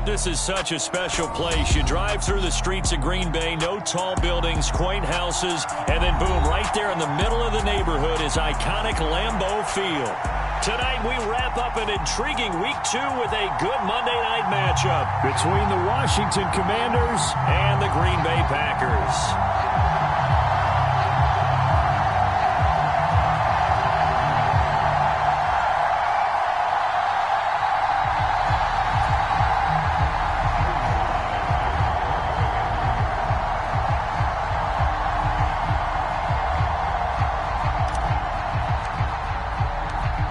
This is such a special place. You drive through the streets of Green Bay, no tall buildings, quaint houses, and then boom, right there in the middle of the neighborhood is iconic Lambeau Field. Tonight we wrap up an intriguing Week 2 with a good Monday night matchup between the Washington Commanders and the Green Bay Packers.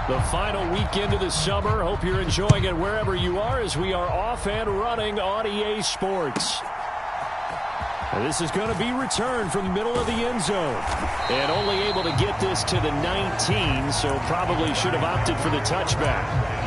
The final weekend of the summer. Hope you're enjoying it wherever you are as we are off and running on EA Sports. And this is going to be returned from the middle of the end zone. And only able to get this to the 19, so probably should have opted for the touchback.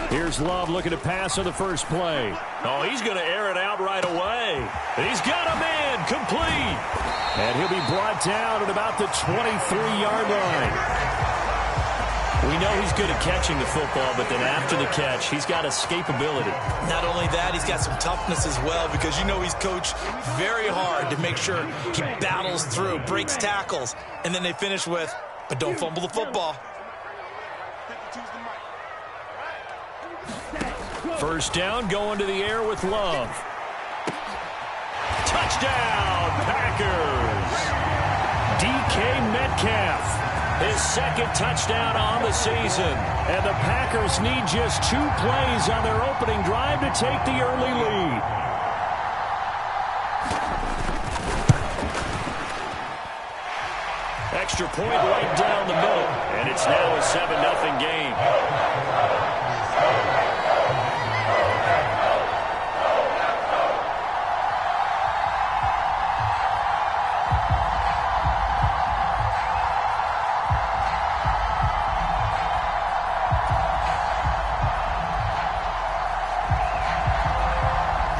Here's Love looking to pass on the first play. Oh, he's going to air it out right away. He's got a man complete. And he'll be brought down at about the 23-yard line. We know he's good at catching the football, but then after the catch, he's got escapability. Not only that, he's got some toughness as well because you know he's coached very hard to make sure he battles through, breaks tackles, and then they finish with, but don't fumble the football. First down, going to the air with Love. Touchdown, Packers. DK Metcalf, his second touchdown on the season. And the Packers need just 2 plays on their opening drive to take the early lead. Extra point right down the middle, and it's now a 7-0 game.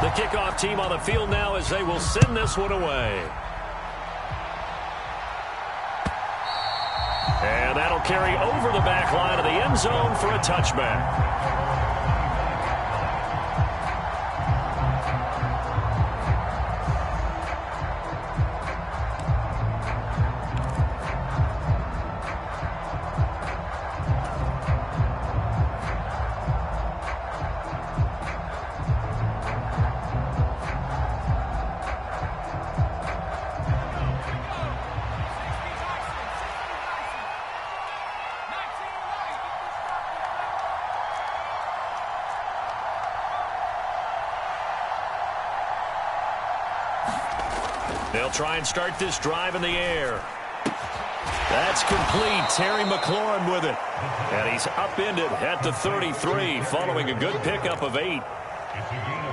The kickoff team on the field now as they will send this one away. And that'll carry over the back line of the end zone for a touchback. They'll try and start this drive in the air. That's complete. Terry McLaurin with it. And he's upended at the 33 following a good pickup of 8.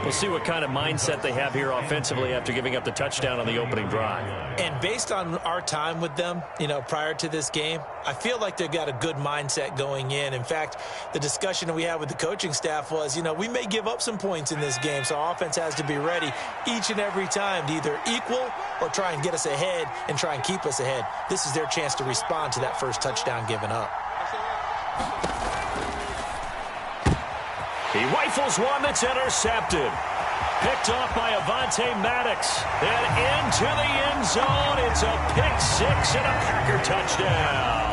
We'll see what kind of mindset they have here offensively after giving up the touchdown on the opening drive. And based on our time with them, prior to this game, I feel like they've got a good mindset going in. In fact, the discussion that we had with the coaching staff was, we may give up some points in this game, so our offense has to be ready each and every time to either equal or try and get us ahead and try and keep us ahead. This is their chance to respond to that first touchdown given up. He rifles one that's intercepted. Picked off by Avonte Maddox. And into the end zone. It's a pick-6 and a Packer touchdown.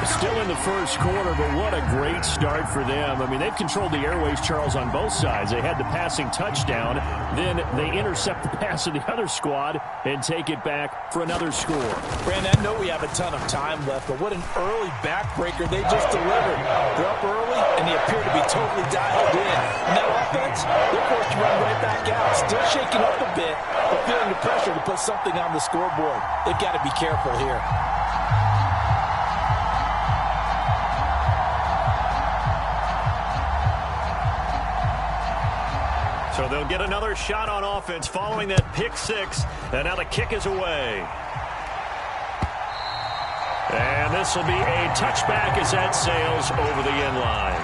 Still in the first quarter, but what a great start for them. I mean, they've controlled the airways, Charles, on both sides. They had the passing touchdown. Then they intercept the pass of the other squad and take it back for another score. Brandon, I know we have a ton of time left, but what an early backbreaker they just delivered. They're up early, and they appear to be totally dialed in. And that offense, they're forced to run right back out. Still shaking up a bit, but feeling the pressure to put something on the scoreboard. They've got to be careful here. So they'll get another shot on offense following that pick-6. And now the kick is away. And this will be a touchback as that sails over the end line.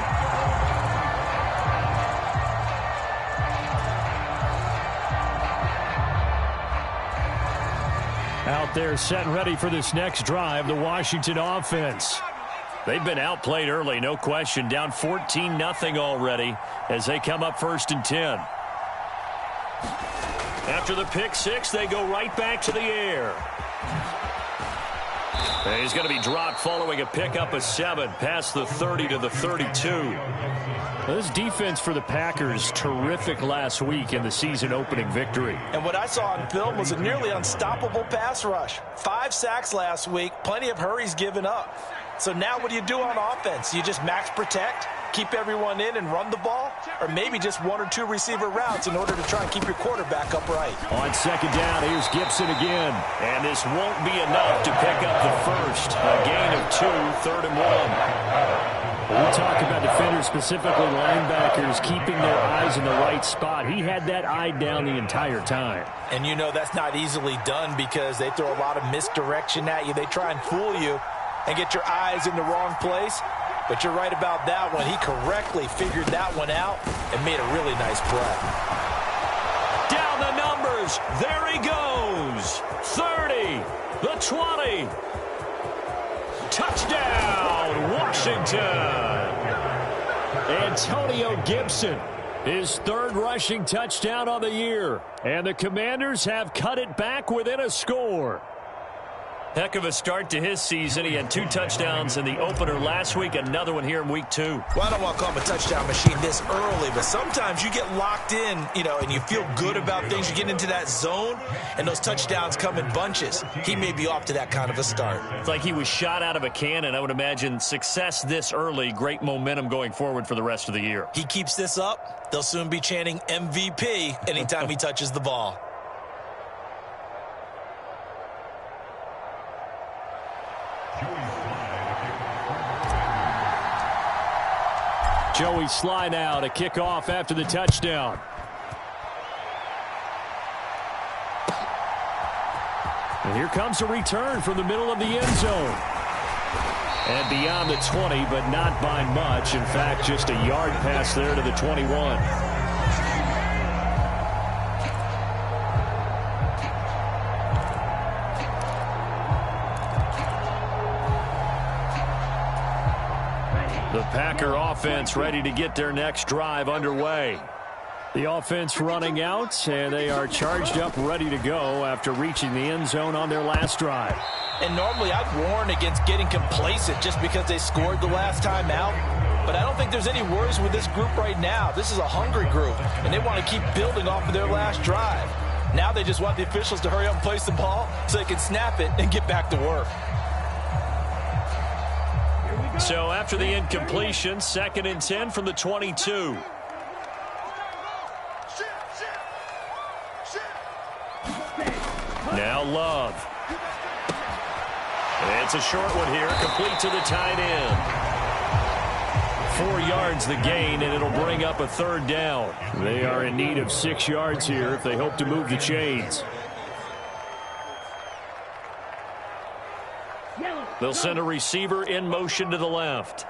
Out there set and ready for this next drive, the Washington offense. They've been outplayed early, no question. Down 14-0 already as they come up 1st and 10. After the pick six, they go right back to the air. And he's going to be dropped following a pickup of 7 past the 30 to the 32. Well, this defense for the Packers, terrific last week in the season-opening victory. And what I saw on film was a nearly unstoppable pass rush. 5 sacks last week, plenty of hurries given up. So now what do you do on offense? You just max protect, keep everyone in and run the ball, or maybe just 1 or 2 receiver routes in order to try and keep your quarterback upright. On 2nd down, here's Gibson again. And this won't be enough to pick up the first. A gain of 2, 3rd and 1. We talk about defenders, specifically linebackers, keeping their eyes in the right spot. He had that eye down the entire time. And you know that's not easily done because they throw a lot of misdirection at you. They try and fool you and get your eyes in the wrong place. But you're right about that one. He correctly figured that one out and made a really nice play. Down the numbers. There he goes. 30, the 20. Touchdown, Washington. Antonio Gibson, his 3rd rushing touchdown on the year. And the Commanders have cut it back within a score. Heck of a start to his season. He had 2 touchdowns in the opener last week, another one here in week 2. Well, I don't want to call him a touchdown machine this early, but sometimes you get locked in, and you feel good about things. You get into that zone, and those touchdowns come in bunches. He may be off to that kind of a start. It's like he was shot out of a cannon. I would imagine success this early, great momentum going forward for the rest of the year. He keeps this up, they'll soon be chanting MVP anytime he touches the ball. Joey Sly now to kick off after the touchdown. And here comes a return from the middle of the end zone. And beyond the 20, but not by much. In fact, just a yard pass there to the 21. The Packer offense ready to get their next drive underway. The offense running out, and they are charged up, ready to go after reaching the end zone on their last drive. And normally I'd warn against getting complacent just because they scored the last time out. But I don't think there's any worries with this group right now. This is a hungry group, and they want to keep building off of their last drive. Now they just want the officials to hurry up and place the ball so they can snap it and get back to work. So after the incompletion, 2nd and 10 from the 22. Now Love. It's a short one here, complete to the tight end. 4 yards the gain, and it'll bring up a 3rd down. They are in need of 6 yards here if they hope to move the chains. They'll send a receiver in motion to the left.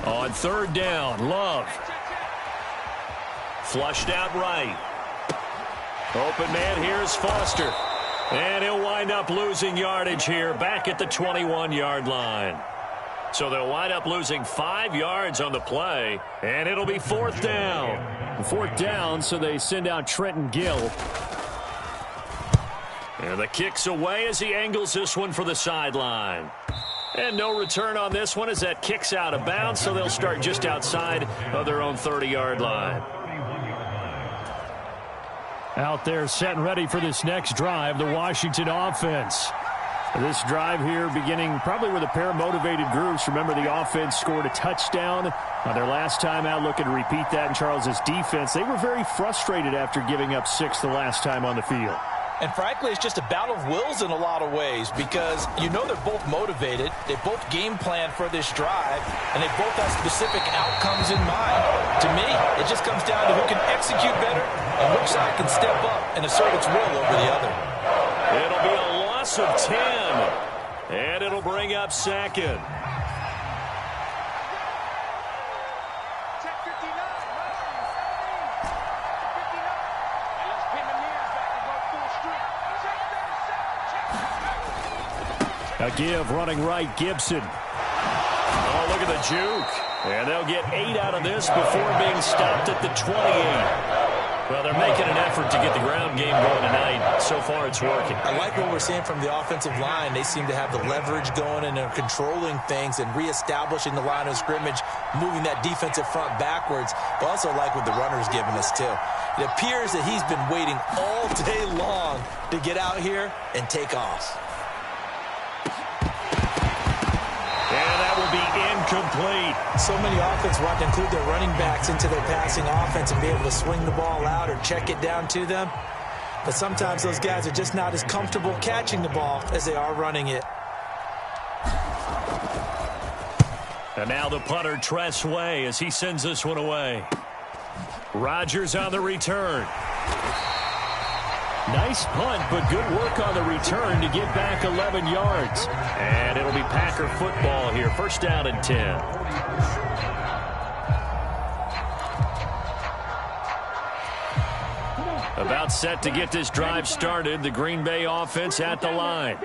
On 3rd down, Love. Flushed out right. Open man, here's Foster. And he'll wind up losing yardage here back at the 21-yard line. So they'll wind up losing 5 yards on the play, and it'll be 4th down. 4th down, so they send out Trenton Gill. And the kick's away as he angles this one for the sideline. And no return on this one as that kick's out of bounds, so they'll start just outside of their own 30-yard line. Out there set and ready for this next drive, the Washington offense. This drive here beginning probably with a pair of motivated groups. Remember, the offense scored a touchdown on their last time out, looking to repeat that in Charles's defense. They were very frustrated after giving up 6 the last time on the field. And frankly, it's just a battle of wills in a lot of ways because you know they're both motivated. They both game plan for this drive, and they both have specific outcomes in mind. To me, it just comes down to who can execute better and which side can step up and assert its will over the other. It'll be a loss of 10, and it'll bring up second. A give running right, Gibson. Oh, look at the juke. And they'll get 8 out of this before being stopped at the 28. Well, they're making an effort to get the ground game going tonight. So far, it's working. I like what we're seeing from the offensive line. They seem to have the leverage going, and they're controlling things and reestablishing the line of scrimmage, moving that defensive front backwards. But also like what the runner's giving us, too. It appears that he's been waiting all day long to get out here and take off. And that will be incomplete. So many offenses want to include their running backs into their passing offense and be able to swing the ball out or check it down to them. But sometimes those guys are just not as comfortable catching the ball as they are running it. And now the punter, Tress Way, as he sends this one away. Rodgers on the return. Nice punt, but good work on the return to get back 11 yards. And it'll be Packer football here. First down and 10. About set to get this drive started. The Green Bay offense at the line.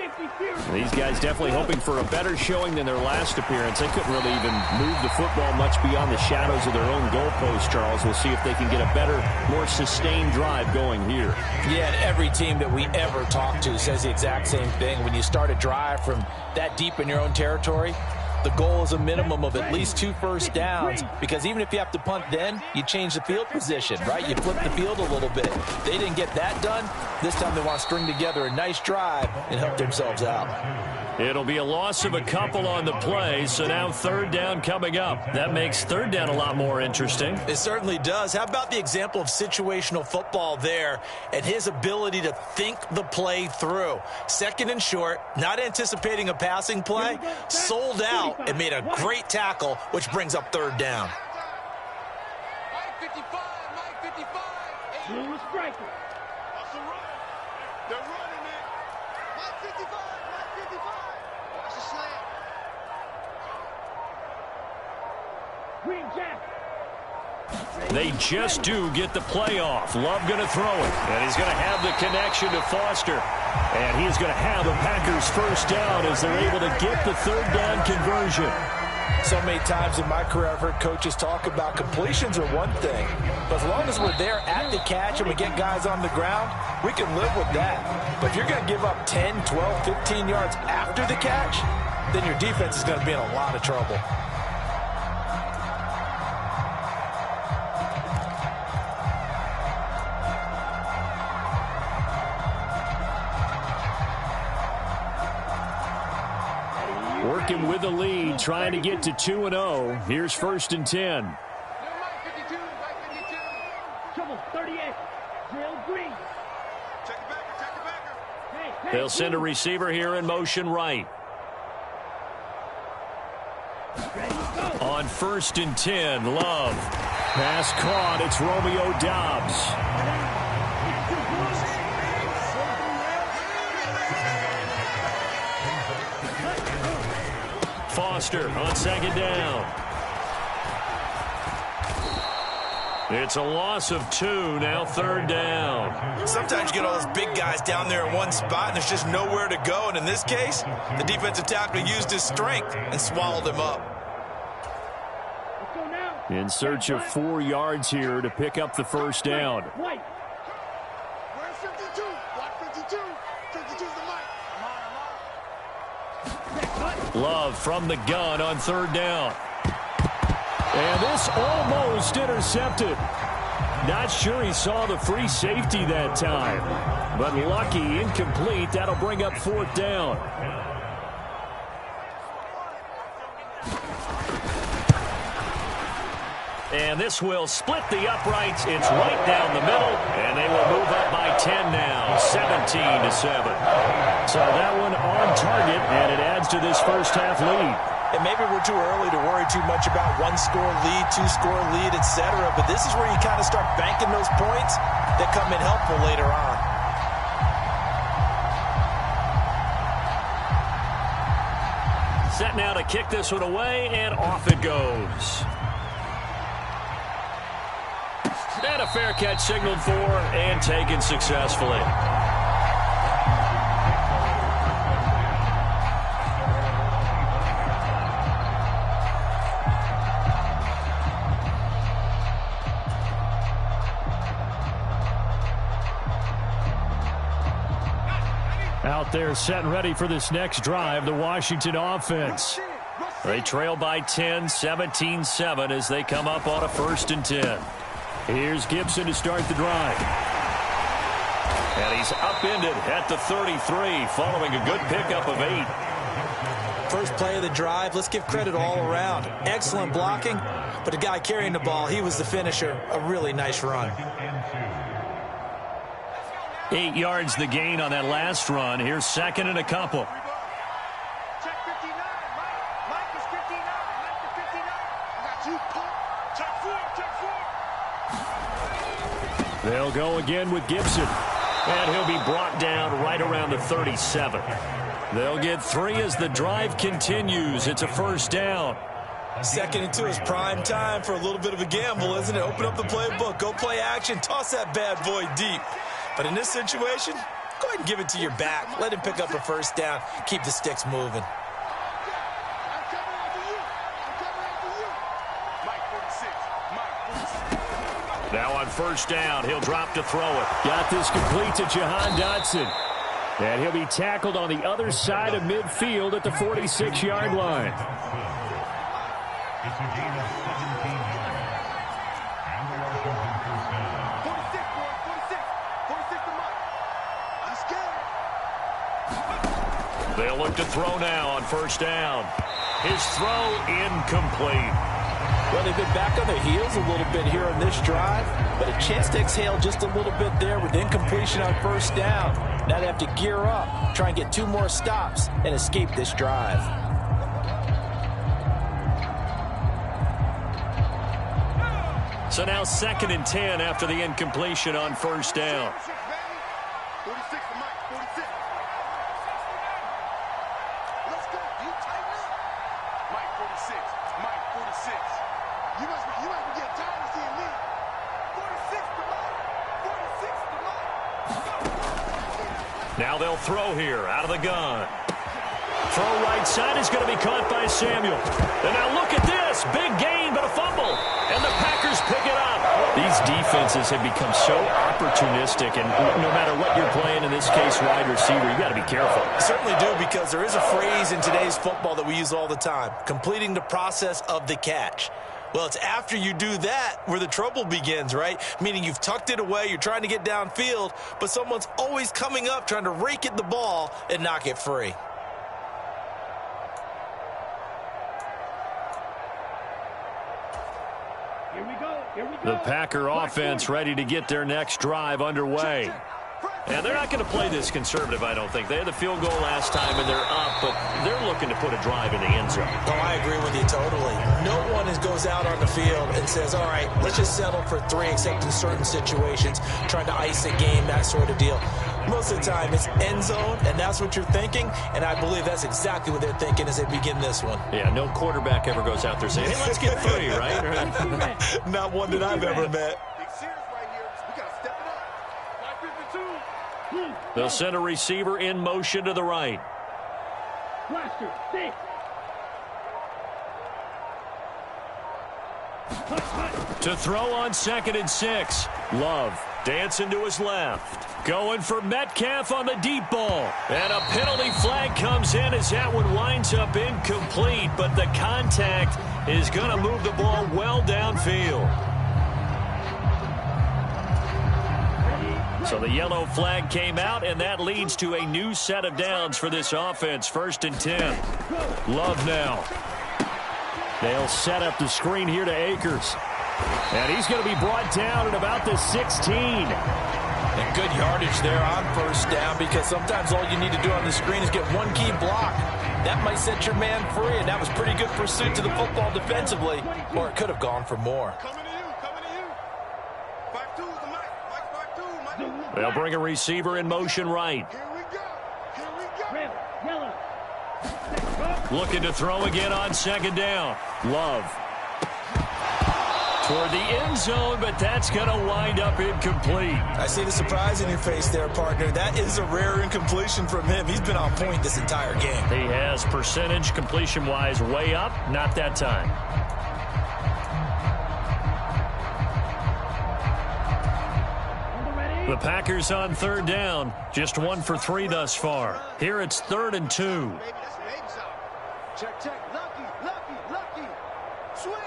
These guys definitely hoping for a better showing than their last appearance. They couldn't really even move the football much beyond the shadows of their own goalpost, Charles. We'll see if they can get a better, more sustained drive going here. Yeah, and every team that we ever talk to says the exact same thing. When you start a drive from that deep in your own territory, the goal is a minimum of at least 2 first downs, because even if you have to punt then, you change the field position, right? You flip the field a little bit. They didn't get that done. This time they want to string together a nice drive and help themselves out. It'll be a loss of a couple on the play, so now third down coming up. That makes third down a lot more interesting. It certainly does. How about the example of situational football there and his ability to think the play through? Second and short, not anticipating a passing play, sold out and made a great tackle, which brings up third down. Mike 55, Mike 55. Blue striker. That's a run. They're running it. Mike 55, Mike 55. That's a slant. Green Jack. They just do get the play off. Love going to throw it. And he's going to have the connection to Foster. And he's going to have the Packers first down as they're able to get the third down conversion. So many times in my career I've heard coaches talk about completions are one thing. But as long as we're there at the catch and we get guys on the ground, we can live with that. But if you're going to give up 10, 12, 15 yards after the catch, then your defense is going to be in a lot of trouble. Working with the lead, trying to get to 2-0. Here's first and 10. Mike 52, Mike 52. Trouble 38. Drill Green. Check it backer, check it backer. They'll send a receiver here in motion right. On first and 10, Love. Pass caught. It's Romeo Doubs. Foster on second down. It's a loss of 2, now third down. Sometimes you get all those big guys down there in one spot and there's just nowhere to go. And in this case, the defensive tackle used his strength and swallowed him up. In search of 4 yards here to pick up the first down. Where's 52? Block 52. 52's the mic. Love from the gun on third down. And this almost intercepted. Not sure he saw the free safety that time. But lucky, incomplete. That'll bring up fourth down. And this will split the uprights. It's right down the middle, and they will move up by 10 now, 17-7. So that one on target, and it adds to this first-half lead. And maybe we're too early to worry too much about one-score lead, two-score lead, etc. But this is where you kind of start banking those points that come in helpful later on. Set now to kick this one away, and off it goes. And a fair catch signaled for and taken successfully. Out there set and ready for this next drive, the Washington offense. They trail by 10, 17-7 as they come up on a 1st and 10. Here's Gibson to start the drive. And he's upended at the 33 following a good pickup of 8. First play of the drive, let's give credit all around. Excellent blocking, but the guy carrying the ball, he was the finisher. A really nice run. 8 yards the gain on that last run. Here's 2nd and a couple. Check 59. Mike is 59. Mike is 59. I got you. Check 4. Check 4. They'll go again with Gibson. And he'll be brought down right around the 37. They'll get 3 as the drive continues. It's a 1st down. 2nd and 2 is prime time for a little bit of a gamble, isn't it? Open up the playbook. Go play action. Toss that bad boy deep. But in this situation, go ahead and give it to your back. Let him pick up a 1st down. Keep the sticks moving. I'm coming after you. I'm coming after you. Mike 46. Mike 46. Now on 1st down, he'll drop to throw it. Got this complete to Jahan Dotson. And he'll be tackled on the other side of midfield at the 46-yard line. They'll look to throw now on 1st down. His throw incomplete. Well, they've been back on their heels a little bit here on this drive, but a chance to exhale just a little bit there with incompletion on 1st down. Now they have to gear up, try and get 2 more stops, and escape this drive. So now 2nd and 10 after the incompletion on 1st down. 46 to Mike. 46. Let's go. You tighten up. Mike 46. Mike 46. You must be getting tired of seeing me. 46 to Mike. 46 to Mike. Now they'll throw here out of the gun. Throw right side is going to be caught by Samuel. And now look at this. Big gain, but a fumble. And the Packers pick it up. These defenses have become so opportunistic, and no matter what you're playing, in this case, wide receiver, you got to be careful. Certainly do, because there is a phrase in today's football that we use all the time, completing the process of the catch. Well, it's after you do that where the trouble begins, right? Meaning you've tucked it away, you're trying to get downfield, but someone's always coming up trying to rake at the ball and knock it free. The Packer offense ready to get their next drive underway. And they're not going to play this conservative, I don't think. They had the field goal last time, and they're up, but they're looking to put a drive in the end zone. Oh, I agree with you totally. No one goes out on the field and says, all right, let's just settle for 3, except in certain situations, trying to ice a game, that sort of deal. Most of the time, it's end zone, and that's what you're thinking, and I believe that's exactly what they're thinking as they begin this one. Yeah, no quarterback ever goes out there saying, hey, let's get 3, right? Not one that I've ever met. They'll send a receiver in motion to the right. To throw on 2nd and 6. Love dancing to his left. Going for Metcalf on the deep ball. And a penalty flag comes in as that one winds up incomplete, but the contact is going to move the ball well downfield. So the yellow flag came out, and that leads to a new set of downs for this offense. 1st and 10. Love now. They'll set up the screen here to Akers. And he's going to be brought down at about the 16. And good yardage there on first down, because sometimes all you need to do on the screen is get one key block. That might set your man free, and that was pretty good pursuit to the football defensively, or it could have gone for more. Coming to you, coming to you. 5-2, the Mike. 5-2, Mike. They'll bring a receiver in motion right. Here we go. Here we go. Looking to throw again on second down. Love. Toward the end zone, but that's going to wind up incomplete. I see the surprise in your face there, partner. That is a rare incompletion from him. He's been on point this entire game. He has percentage completion-wise way up. Not that time. The Packers on third down. Just 1 for 3 thus far. Here it's 3rd and 2. Baby, that's baby sound. Check. Lucky. Switch.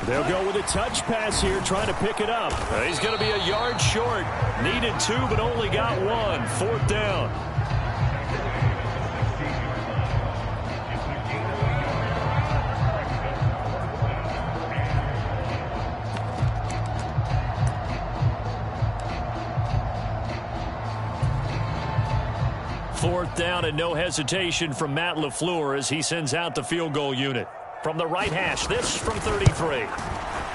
They'll go with a touch pass here, trying to pick it up. He's going to be a yard short. Needed 2, but only got 1. 4th down. Fourth down and no hesitation from Matt LaFleur as he sends out the field goal unit. From the right hash, this from 33.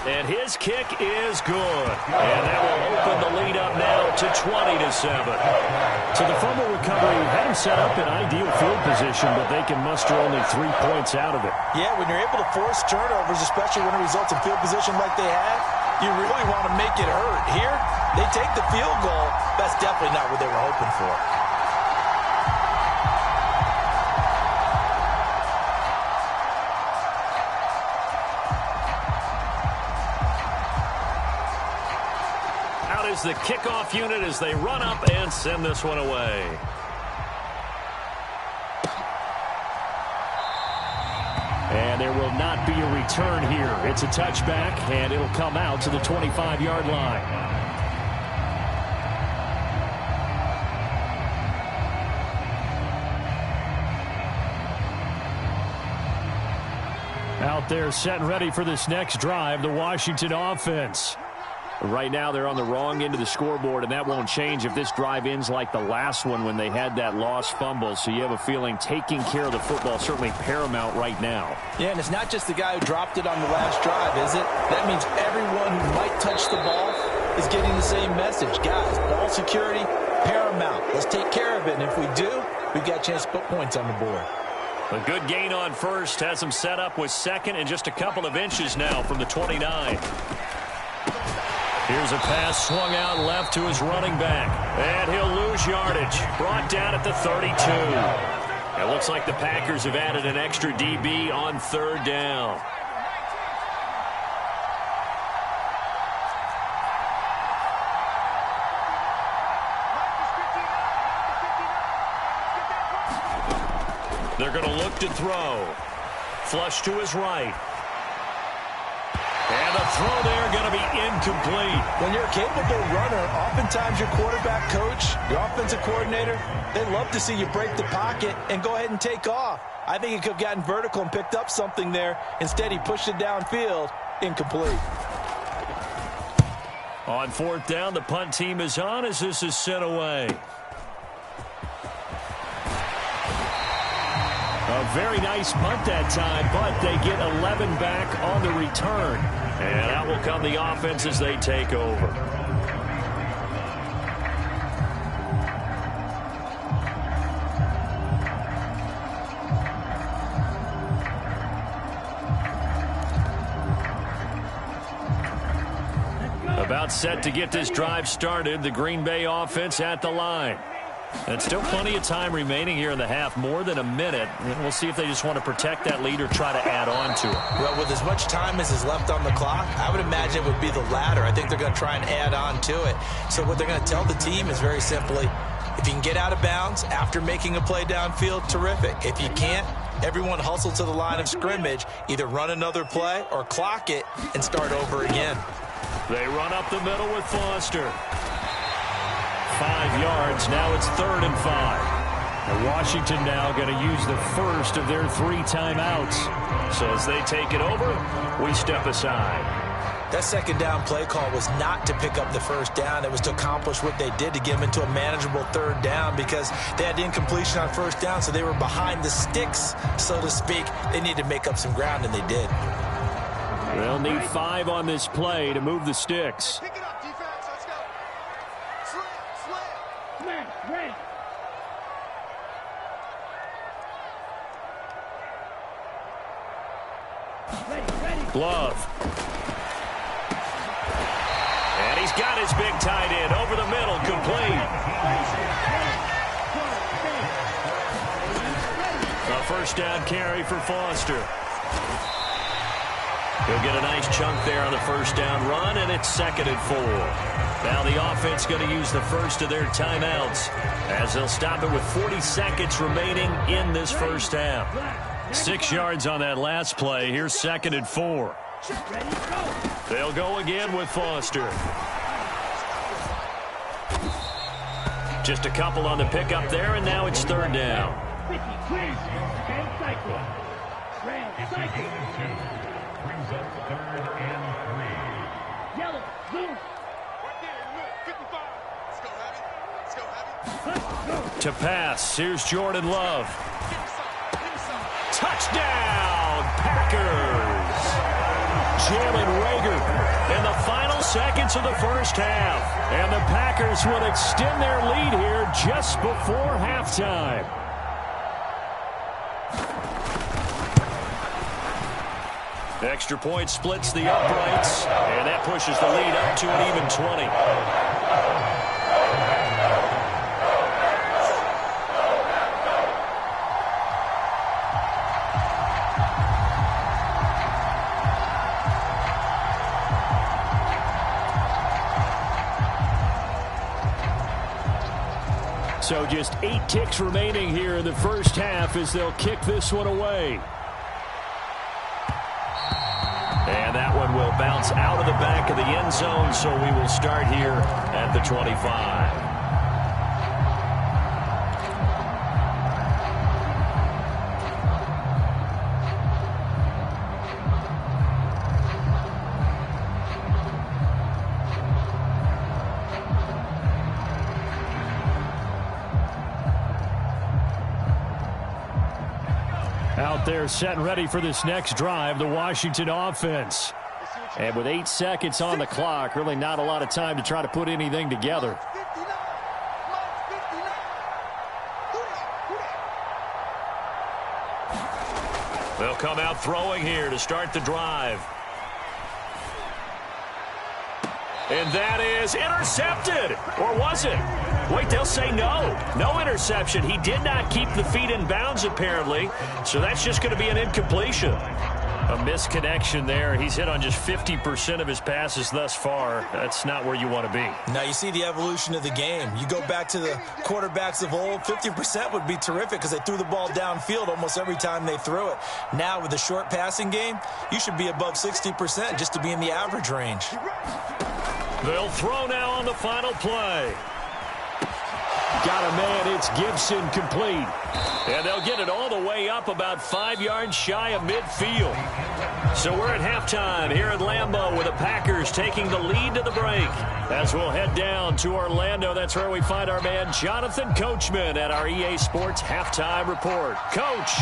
And his kick is good. And that will open the lead up now to 20-7. So the fumble recovery had him set up in ideal field position, but they can muster only 3 points out of it. Yeah, when you're able to force turnovers, especially when it results in field position like they had, you really want to make it hurt. Here, they take the field goal. That's definitely not what they were hoping for. The kickoff unit as they run up and send this one away. And there will not be a return here. It's a touchback, and it'll come out to the 25-yard line. Out there set and ready for this next drive, the Washington offense. Right now, they're on the wrong end of the scoreboard, and that won't change if this drive ends like the last one when they had that lost fumble. So you have a feeling taking care of the football certainly paramount right now. Yeah, and it's not just the guy who dropped it on the last drive, is it? That means everyone who might touch the ball is getting the same message. Guys, ball security, paramount. Let's take care of it, and if we do, we've got a chance to put points on the board. A good gain on first has him set up with second and just a couple of inches now from the 29. Here's a pass swung out left to his running back. And he'll lose yardage. Brought down at the 32. It looks like the Packers have added an extra DB on third down. They're going to look to throw. Flush to his right. And the throw there going to be incomplete. When you're a capable runner, oftentimes your quarterback coach, your offensive coordinator, they love to see you break the pocket and go ahead and take off. I think he could have gotten vertical and picked up something there. Instead, he pushed it downfield. Incomplete. On fourth down, the punt team is on as this is sent away. A very nice punt that time, but they get 11 back on the return. And out will come the offense as they take over. About set to get this drive started, the Green Bay offense at the line. And still plenty of time remaining here in the half, more than a minute. We'll see if they just want to protect that lead or try to add on to it. Well, with as much time as is left on the clock, I would imagine it would be the latter. I think they're going to try and add on to it. So what they're going to tell the team is very simply, if you can get out of bounds after making a play downfield, terrific. If you can't, everyone hustle to the line of scrimmage, either run another play or clock it and start over again. They run up the middle with Foster. 5 yards. Now it's 3rd and 5. And Washington now going to use the first of their 3 timeouts. So as they take it over, we step aside. That second down play call was not to pick up the first down. It was to accomplish what they did to get them into a manageable third down because they had incompletion on first down, so they were behind the sticks, so to speak. They needed to make up some ground, and they did. They'll need 5 on this play to move the sticks. Pick it up, defense. Let's go. Slam. Ready. Glove. And he's got his big tight end over the middle, complete. A first down carry for Foster. He'll get a nice chunk there on the first down run, and it's 2nd and 4. Now the offense going to use the first of their timeouts as they'll stop it with 40 seconds remaining in this first half. 6 yards on that last play. Here's 2nd and 4. They'll go again with Foster. Just a couple on the pickup there, and now it's 3rd down. Brings up 3rd and 3. Yellow, blue. To pass, here's Jordan Love. Touchdown, Packers! Jalen Reagor in the final seconds of the first half. And the Packers will extend their lead here just before halftime. Extra point splits the uprights, and that pushes the lead up to an even 20. So just 8 ticks remaining here in the first half as they'll kick this one away. And that one will bounce out of the back of the end zone, so we will start here at the 25. Out there set and ready for this next drive, the Washington offense. And with 8 seconds on the clock, really not a lot of time to try to put anything together. They'll come out throwing here to start the drive. And that is intercepted. Or was it? Wait, they'll say no. No interception. He did not keep the feet in bounds, apparently. So that's just going to be an incompletion. A misconnection there. He's hit on just 50% of his passes thus far. That's not where you want to be. Now you see the evolution of the game. You go back to the quarterbacks of old, 50% would be terrific because they threw the ball downfield almost every time they threw it. Now with the short passing game, you should be above 60% just to be in the average range. They'll throw now on the final play. Got a man, it's Gibson, complete. And they'll get it all the way up about 5 yards shy of midfield. So we're at halftime here at Lambeau with the Packers taking the lead to the break. As we'll head down to Orlando, that's where we find our man Jonathan Coachman at our EA Sports Halftime Report. Coach!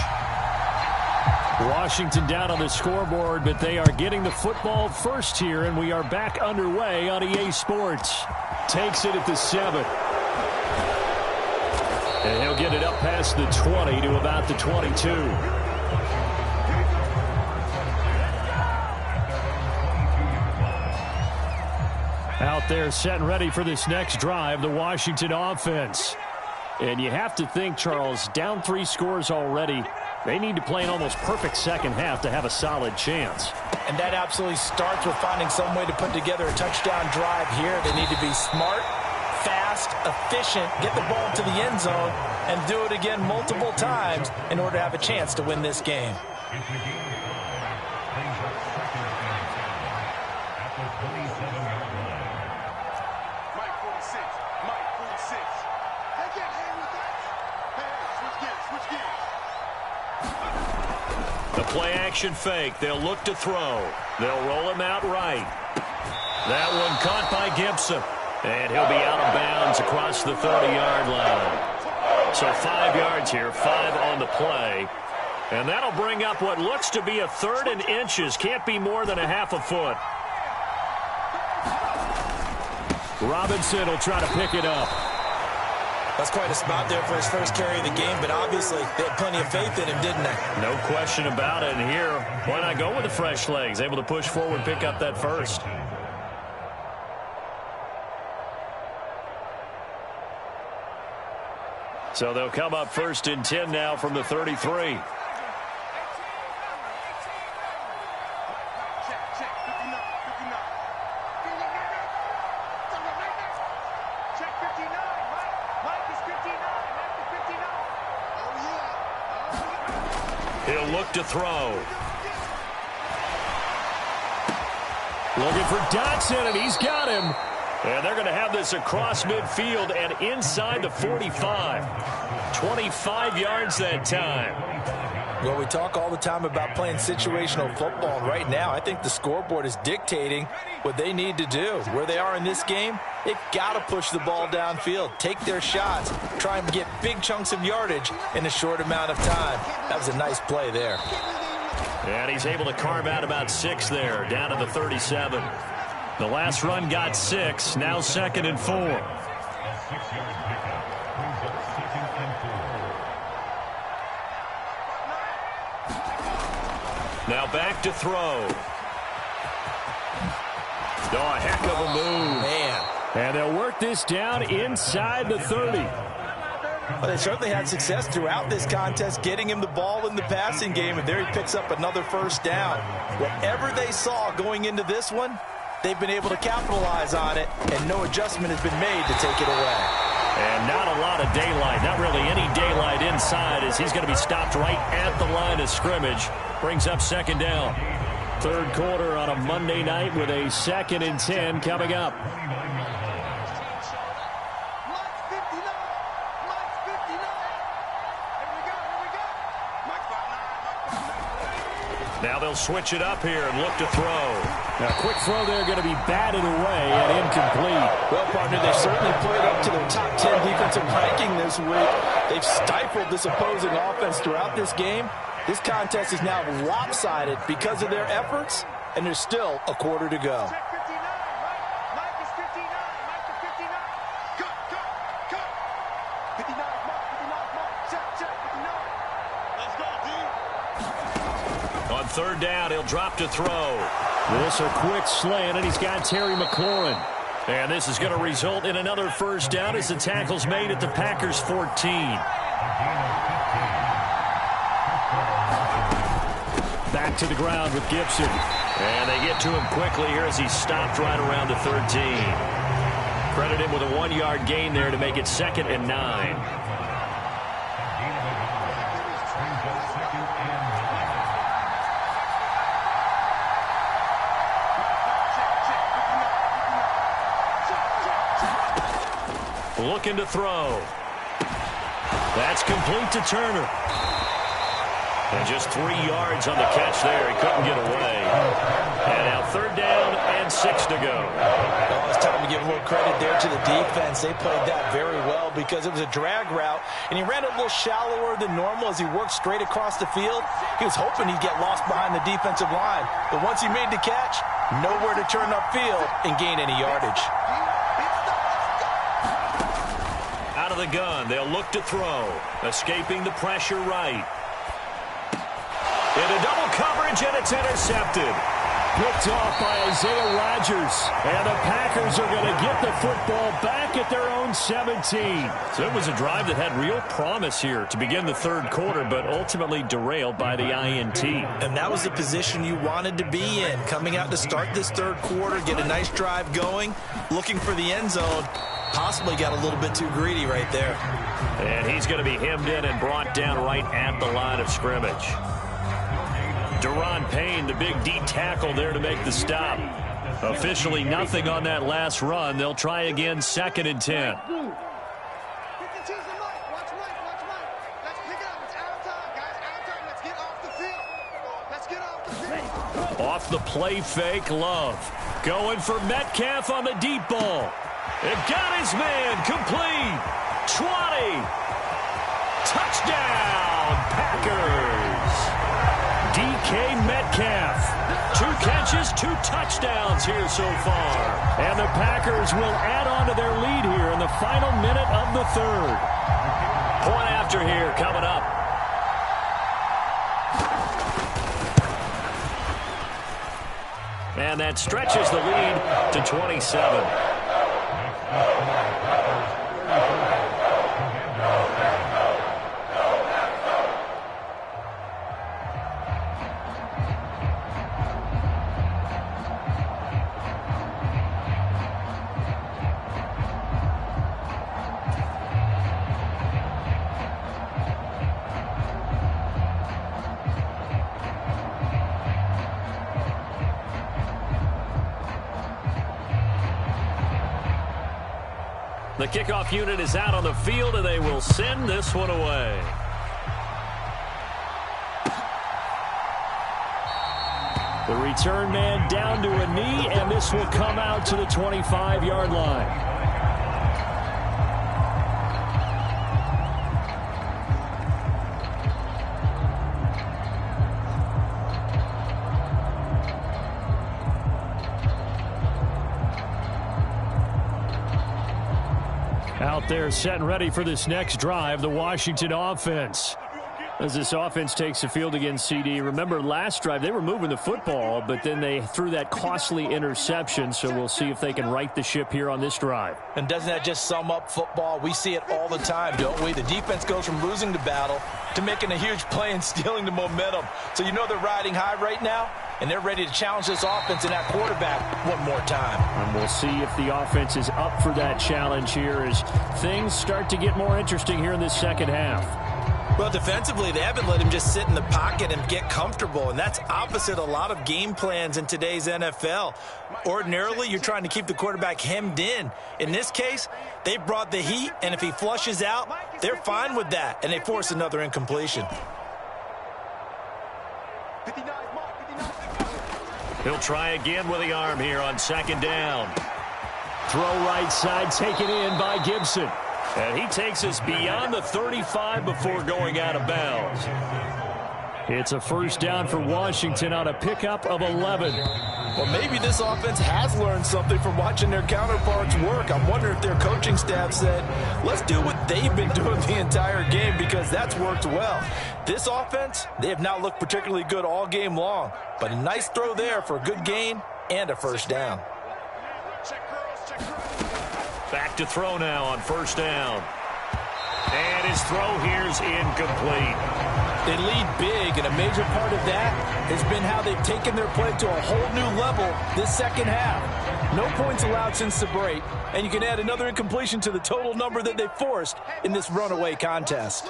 Washington down on the scoreboard, but they are getting the football first here, and we are back underway on EA Sports. Takes it at the 7. And he'll get it up past the 20 to about the 22. Out there set and ready for this next drive, the Washington offense. And you have to think, Charles, down 3 scores already. They need to play an almost perfect second half to have a solid chance. And that absolutely starts with finding some way to put together a touchdown drive here. They need to be smart, fast, efficient, get the ball to the end zone, and do it again multiple times in order to have a chance to win this game. Mike 46. Mike 46. Hey, get hit with that. Hey, switch gears. The play action fake. They'll look to throw. They'll roll him out right. That one caught by Gibson. And he'll be out of bounds across the 30-yard line. So 5 yards here, 5 on the play. And that'll bring up what looks to be a 3rd and inches. Can't be more than a half a foot. Robinson will try to pick it up. That's quite a spot there for his first carry of the game, but obviously they had plenty of faith in him, didn't they? No question about it. And here, why not go with the fresh legs? Able to push forward, pick up that first. So they'll come up 1st and 10 now from the 33. He'll look to throw. Looking for Dotson, and he's got him. And they're going to have this across midfield and inside the 45. 25 yards that time. Well, we talk all the time about playing situational football, and right now I think the scoreboard is dictating what they need to do. Where they are in this game, they've got to push the ball downfield, take their shots, try and get big chunks of yardage in a short amount of time. That was a nice play there. And he's able to carve out about 6 there, down to the 37. The last run got 6, now 2nd and 4. Now back to throw. Oh, a heck of a move. Man. And they'll work this down inside the 30. Well, they certainly had success throughout this contest, getting him the ball in the passing game, and there he picks up another first down. Whatever they saw going into this one, they've been able to capitalize on it, and no adjustment has been made to take it away. And not a lot of daylight, not really any daylight inside, as he's going to be stopped right at the line of scrimmage. Brings up 2nd down. 3rd quarter on a Monday night with a 2nd and 10 coming up. Now they'll switch it up here and look to throw. Now, quick throw there, going to be batted away and incomplete. Well, partner, they certainly played up to their top 10 defensive ranking this week. They've stifled this opposing offense throughout this game. This contest is now lopsided because of their efforts, and there's still a quarter to go. On 3rd down, he'll drop to throw. This a quick slant, and he's got Terry McLaurin. And this is going to result in another first down as the tackle's made at the Packers' 14. Back to the ground with Gibson. And they get to him quickly here as he's stopped right around the 13. Credit him with a 1-yard gain there to make it 2nd and 9. Looking to throw. That's complete to Turner. And just 3 yards on the catch there. He couldn't get away. And now 3rd down and 6 to go. Well, it's time to give a little credit there to the defense. They played that very well because it was a drag route, and he ran a little shallower than normal as he worked straight across the field. He was hoping he'd get lost behind the defensive line. But once he made the catch, nowhere to turn upfield and gain any yardage. Out of the gun, they'll look to throw. Escaping the pressure right. Into double coverage, and it's intercepted. Picked off by Isaiah Rodgers. And the Packers are going to get the football back at their own 17. So it was a drive that had real promise here to begin the 3rd quarter, but ultimately derailed by the INT. And that was the position you wanted to be in. Coming out to start this 3rd quarter, get a nice drive going, looking for the end zone. Possibly got a little bit too greedy right there. And he's going to be hemmed in and brought down right at the line of scrimmage. Deron Payne, the big D tackle there to make the stop. Officially nothing on that last run. They'll try again, 2nd and 10. Let's pick it up. It's out of time, guys. Out of time. Let's get off the field. Let's get off the field. Off the play fake, Love. Going for Metcalf on the deep ball. It got his man, complete. 20. Touchdown, Packers. DK Metcalf. 2 catches, 2 touchdowns here so far. And the Packers will add on to their lead here in the final minute of the third. Point after here coming up. And that stretches the lead to 27. The kickoff unit is out on the field, and they will send this one away. The return man down to a knee, and this will come out to the 25-yard line. Out there set and ready for this next drive, the Washington offense. As this offense takes the field against CD, remember last drive they were moving the football, but then they threw that costly interception, so we'll see if they can right the ship here on this drive. And doesn't that just sum up football? We see it all the time, don't we? The defense goes from losing the battle to making a huge play and stealing the momentum. So you know they're riding high right now, and they're ready to challenge this offense and that quarterback one more time. And we'll see if the offense is up for that challenge here as things start to get more interesting here in this second half. Well, defensively, they haven't let him just sit in the pocket and get comfortable, and that's opposite a lot of game plans in today's NFL. Ordinarily, you're trying to keep the quarterback hemmed in. In this case, they brought the heat, and if he flushes out, they're fine with that, and they force another incompletion. He'll try again with the arm here on second down. Throw right side taken in by Gibson. And he takes us beyond the 35 before going out of bounds. It's a first down for Washington on a pickup of 11. Well, maybe this offense has learned something from watching their counterparts work. I'm wondering if their coaching staff said, let's do what they've been doing the entire game, because that's worked well. This offense, they have not looked particularly good all game long, but a nice throw there for a good gain and a first down. Back to throw now on first down. And his throw here's incomplete. They lead big, and a major part of that has been how they've taken their play to a whole new level this second half. No points allowed since the break, and you can add another incompletion to the total number that they forced in this runaway contest.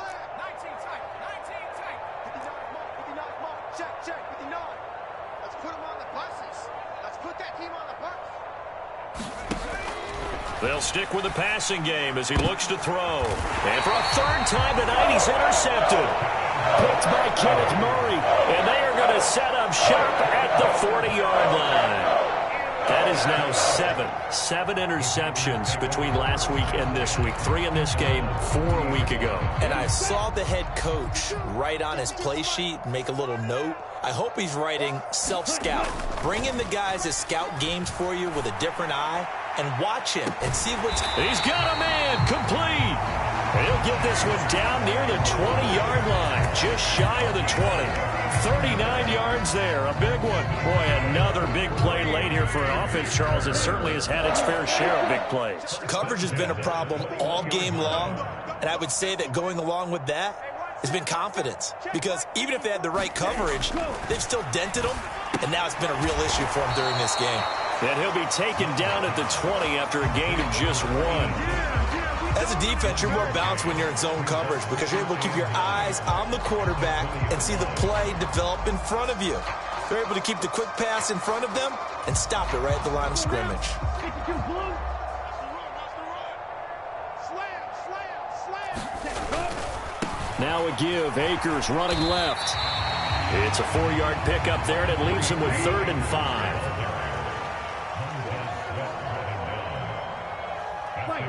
They'll stick with the passing game as he looks to throw. And for a third time tonight, he's intercepted. Picked by Kenneth Murray. And they are going to set up shop at the 40-yard line. That is now 7 interceptions between last week and this week. 3 in this game, 4 a week ago. And I saw the head coach write on his play sheet, make a little note. I hope he's writing self-scout. Bring in the guys that scout games for you with a different eye and watch him and see what's... He's got a man, complete. And he'll get this one down near the 20-yard line, just shy of the 20. 39 yards there, a big one. Boy, another big play late here for an offense, Charles, that certainly has had its fair share of big plays. Coverage has been a problem all game long, and I would say that going along with that has been confidence, because even if they had the right coverage, they've still dented them, and now it's been a real issue for them during this game. And he'll be taken down at the 20 after a gain of just 1. As a defense, you're more balanced when you're in zone coverage because you're able to keep your eyes on the quarterback and see the play develop in front of you. They're able to keep the quick pass in front of them and stop it right at the line of scrimmage. Now a give. Akers running left. It's a 4-yard pickup there, and it leaves him with 3rd and 5.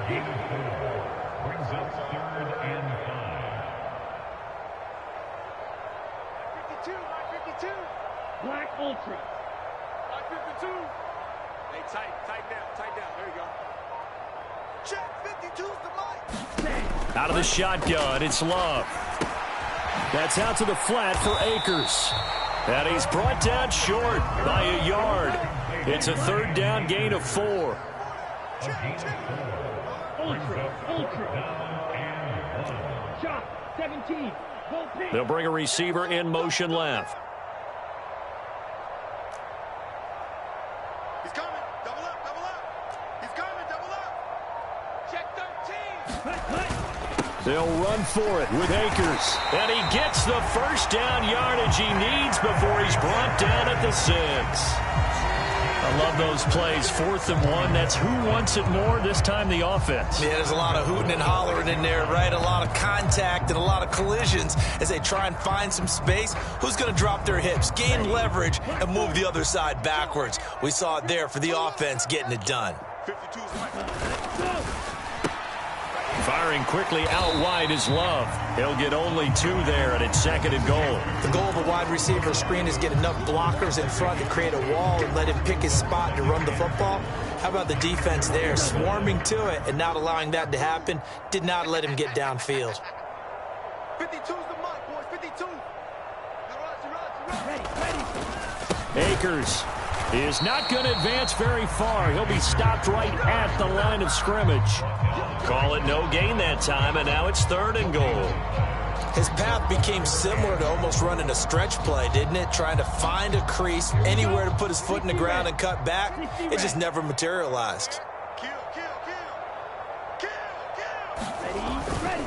Brings up 3rd and 5. 52, Mike 52. Black Ultra. Mike 52. Hey, tight down. There you go. Check 52's the Mike. Out of the shotgun, it's Love. That's out to the flat for Akers. And he's brought down short by a yard. It's a 3rd down gain of 4. Ultra. Shot. 17. They'll bring a receiver in motion left. He's coming. Double up. He's coming. Double up. Check 13. They'll run for it with Akers. And he gets the 1st down yardage he needs before he's brought down at the 6. I love those plays. 4th and 1. That's who wants it more, this time the offense. Yeah, there's a lot of hooting and hollering in there, right? A lot of contact and a lot of collisions as they try and find some space. Who's going to drop their hips, gain leverage, and move the other side backwards? We saw it there for the offense getting it done. 52's Mike. Firing quickly out wide is Love. He'll get only 2 there, and it's 2nd and goal. The goal of a wide receiver screen is get enough blockers in front to create a wall and let him pick his spot to run the football. How about the defense there, swarming to it and not allowing that to happen? Did not let him get downfield. 52's the Mike, boys. 52. Ready. Akers is not going to advance very far. He'll be stopped right at the line of scrimmage. Call it no gain that time, and now it's 3rd and goal. His path became similar to almost running a stretch play, didn't it? Trying to find a crease, anywhere to put his foot in the ground and cut back. It just never materialized. Kill. Ready.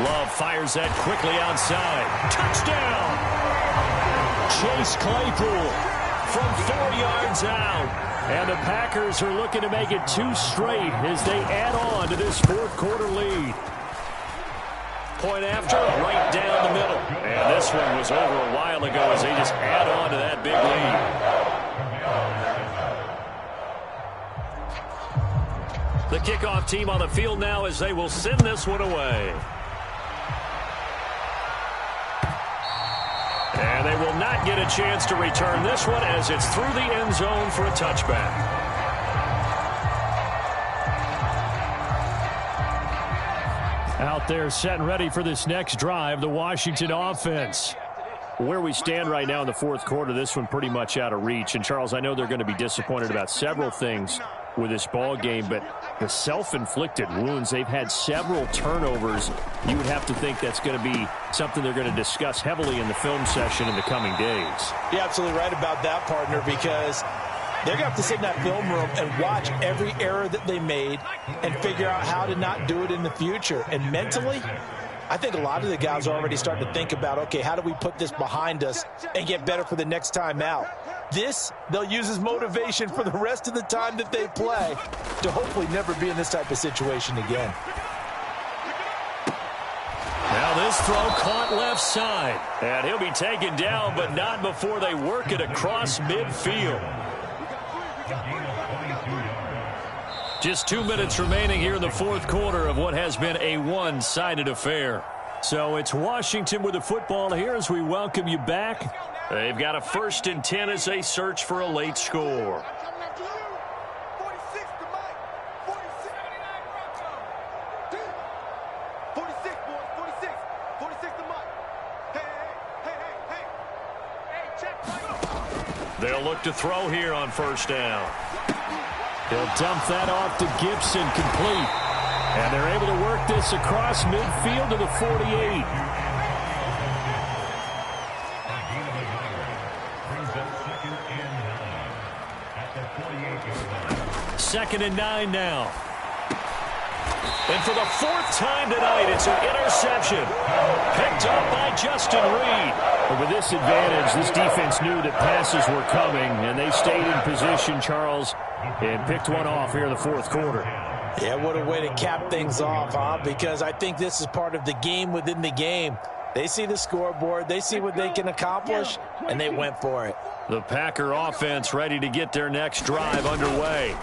Love fires that quickly outside. Touchdown! Chase Claypool from 4 yards out. And the Packers are looking to make it 2 straight as they add on to this 4th quarter lead. Point after, right down the middle. And this one was over a while ago as they just add on to that big lead. The kickoff team on the field now as they will send this one away. And they will not get a chance to return this one as it's through the end zone for a touchback. Out there set and ready for this next drive, the Washington offense. Where we stand right now in the 4th quarter, this one pretty much out of reach. And, Charles, I know they're going to be disappointed about several things with this ball game, but the self-inflicted wounds, they've had several turnovers. You would have to think that's going to be something they're going to discuss heavily in the film session in the coming days. You're absolutely right about that, partner, because they're going to have to sit in that film room and watch every error that they made and figure out how to not do it in the future. And mentally, I think a lot of the guys are already starting to think about, okay, how do we put this behind us and get better for the next time out? This, they'll use as motivation for the rest of the time that they play to hopefully never be in this type of situation again. Now this throw caught left side. And he'll be taken down, but not before they work it across midfield. Just 2 minutes remaining here in the 4th quarter of what has been a one-sided affair. So it's Washington with the football here as we welcome you back. They've got a 1st and 10 as they search for a late score. 46 to Mike. 46. 46, boys. 46. 46 to Mike. Hey, check Mike. They'll look to throw here on 1st down. He'll dump that off to Gibson, complete. And they're able to work this across midfield to the 48. Second and 9 now. And for the 4th time tonight, it's an interception. Picked up by Justin Reed. But with this advantage, this defense knew that passes were coming, and they stayed in position, Charles, and picked one off here in the 4th quarter. Yeah, what a way to cap things off, huh? Because I think this is part of the game within the game. They see the scoreboard, they see what they can accomplish, and they went for it. The Packer offense ready to get their next drive underway.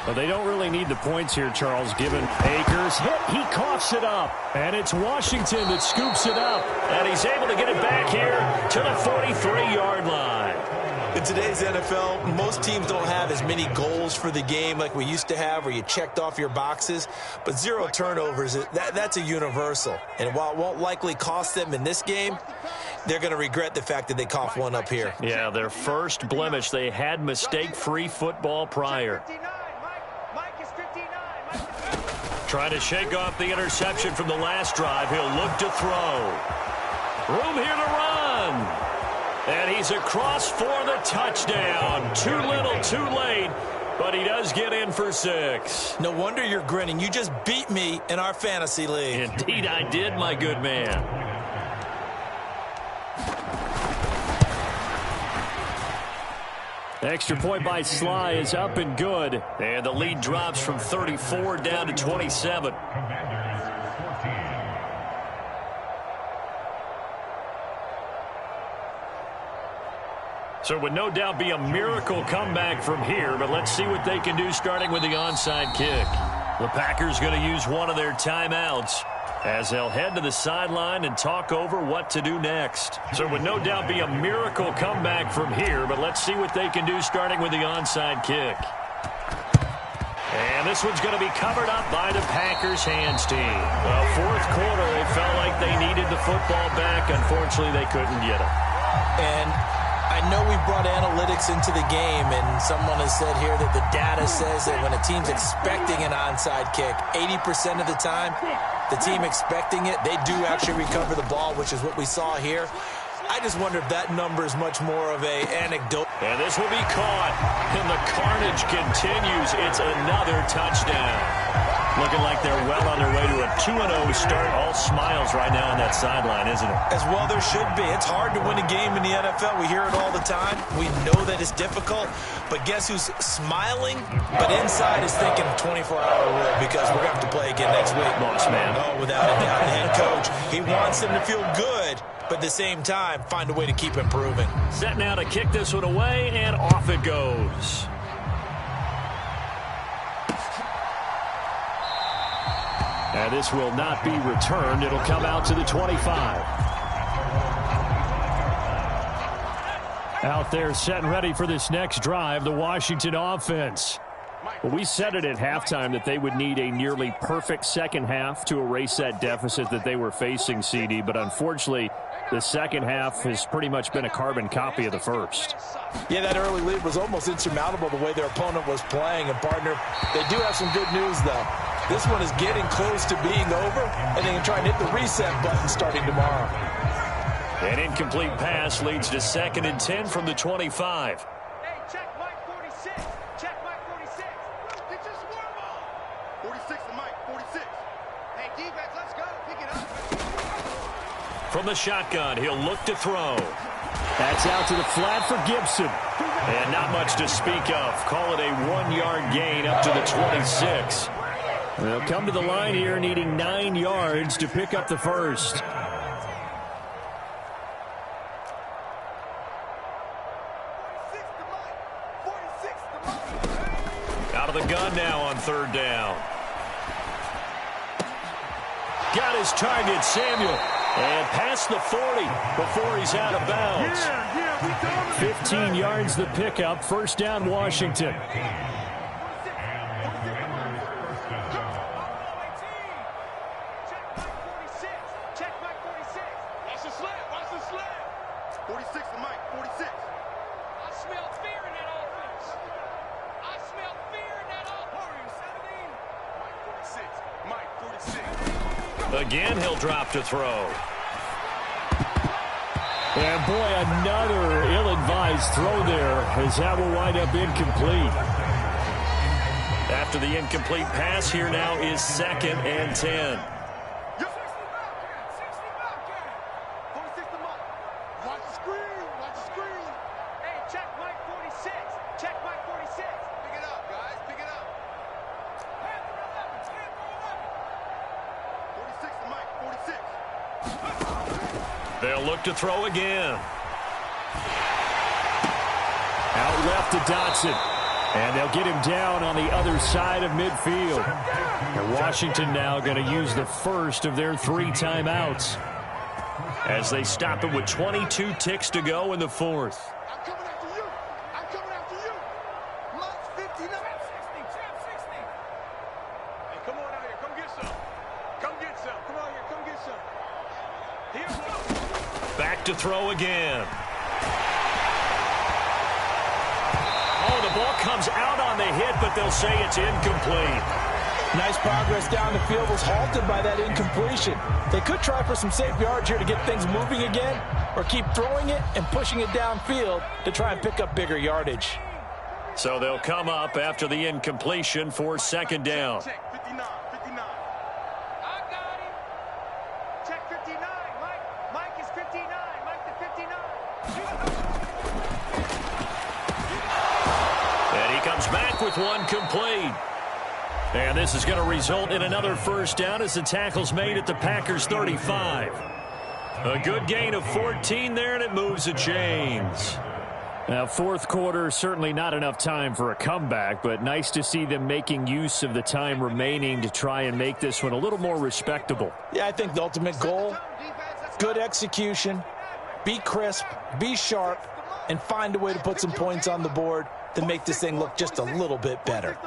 But they don't really need the points here, Charles, given Akers hit. He coughs it up. And it's Washington that scoops it up. And he's able to get it back here to the 43-yard line. In today's NFL, most teams don't have as many goals for the game like we used to have where you checked off your boxes. But 0 turnovers, that's a universal. And while it won't likely cost them in this game, they're going to regret the fact that they coughed one up here. Yeah, their first blemish. They had mistake-free football prior. Trying to shake off the interception from the last drive. He'll look to throw. Room here to run. And he's across for the touchdown. Too little, too late. But he does get in for 6. No wonder you're grinning. You just beat me in our fantasy league. Indeed I did, my good man. Extra point by Sly is up and good. And the lead drops from 34 down to 27. So it would no doubt be a miracle comeback from here, but let's see what they can do starting with the onside kick. The Packers going to use one of their timeouts as they'll head to the sideline and talk over what to do next. So it would no doubt be a miracle comeback from here, but let's see what they can do starting with the onside kick. And this one's going to be covered up by the Packers hands team. Well, fourth quarter, they felt like they needed the football back. Unfortunately, they couldn't get it. And I know we brought analytics into the game, and someone has said here that the data says that when a team's expecting an onside kick, 80% of the time, the team expecting it, they do actually recover the ball, which is what we saw here. I just wonder if that number is much more of an anecdote. And this will be caught, and the carnage continues. It's another touchdown. Looking like they're well on their way to a 2-0 start. All smiles right now on that sideline, isn't it? As well there should be. It's hard to win a game in the NFL. We hear it all the time. We know that it's difficult. But guess who's smiling? But inside is thinking 24-hour rule because we're going to have to play again next week. Boss man. Oh, without a doubt. The head coach, he wants them to feel good, but at the same time, find a way to keep improving. Set now to kick this one away, and off it goes. And this will not be returned. It'll come out to the 25. Out there set and ready for this next drive, the Washington offense. Well, we said it at halftime that they would need a nearly perfect second half to erase that deficit that they were facing, CD. But unfortunately, the second half has pretty much been a carbon copy of the first. Yeah, that early lead was almost insurmountable the way their opponent was playing. And, partner, they do have some good news, though. This one is getting close to being over, and they can try and hit the reset button starting tomorrow. An incomplete pass leads to 2nd and 10 from the 25. Hey, check Mike 46. Check Mike 46. Get your swarm ball. 46 to Mike, 46. Hey, defense, let's go. Pick it up. From the shotgun, he'll look to throw. That's out to the flat for Gibson. And not much to speak of. Call it a 1-yard gain up to the 26. They'll come to the line here needing 9 yards to pick up the first. Out of the gun now on 3rd down. Got his target, Samuel. And past the 40 before he's out of bounds. 15 yards the pickup. 1st down, Washington. Again, he'll drop to throw. And boy, another ill-advised throw there, as that will wind up incomplete. After the incomplete pass, here now is 2nd and 10. They'll look to throw again. Out left to Dotson. And they'll get him down on the other side of midfield. And Washington now going to use the first of their 3 timeouts as they stop it with 22 ticks to go in the fourth. I'm coming after you. I'm coming after you. Mike's 59. 60. Hey, come on out here. Come get some. Come get some. Come on here. Come get some. Here we go. Back to throw again. Oh, the ball comes out on the hit, but they'll say it's incomplete. Nice progress down the field was halted by that incompletion. They could try for some safe yards here to get things moving again, or keep throwing it and pushing it downfield to try and pick up bigger yardage. So they'll come up after the incompletion for second down. Check 59. I got him. Check 59. Mike is 59. Mike the 59. And he comes back with one complete. And this is going to result in another first down as the tackle's made at the Packers' 35. A good gain of 14 there, and it moves the chains. Now, fourth quarter, certainly not enough time for a comeback, but nice to see them making use of the time remaining to try and make this one a little more respectable. Yeah, I think the ultimate goal, good execution, be crisp, be sharp, and find a way to put some points on the board to make this thing look just a little bit better.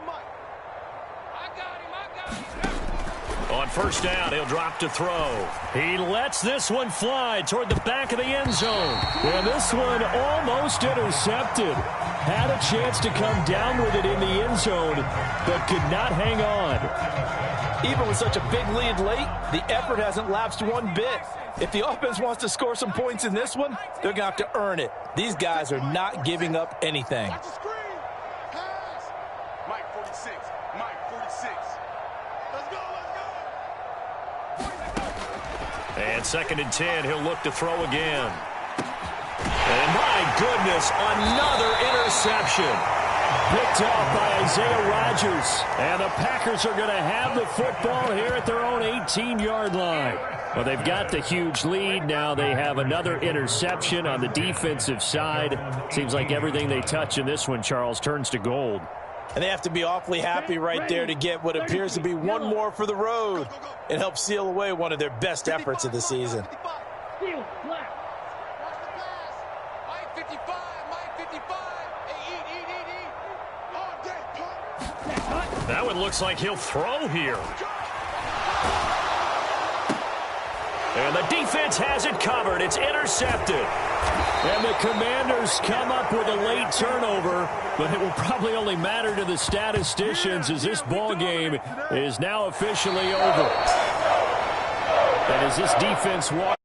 On first down, he'll drop to throw. He lets this one fly toward the back of the end zone. And this one almost intercepted. Had a chance to come down with it in the end zone, but could not hang on. Even with such a big lead late, the effort hasn't lapsed one bit. If the offense wants to score some points in this one, they're going to have to earn it. These guys are not giving up anything. Watch the screen. Pass. Mike 46. Mike 46. Let's go. And second and 10, he'll look to throw again. And my goodness, another interception. Picked off by Isaiah Rodgers. And the Packers are going to have the football here at their own 18-yard line. Well, they've got the huge lead. Now they have another interception on the defensive side. Seems like everything they touch in this one, Charles, turns to gold. And they have to be awfully happy right there to get what appears to be one more for the road and help seal away one of their best efforts of the season. Steal, flat. Watch the pass. Mike 55. Mike 55. Hey, eat. All day, punt. That one looks like he'll throw here. And the defense has it covered. It's intercepted. And the Commanders come up with a late turnover, but it will probably only matter to the statisticians as this ball game is now officially over. And as this defense walks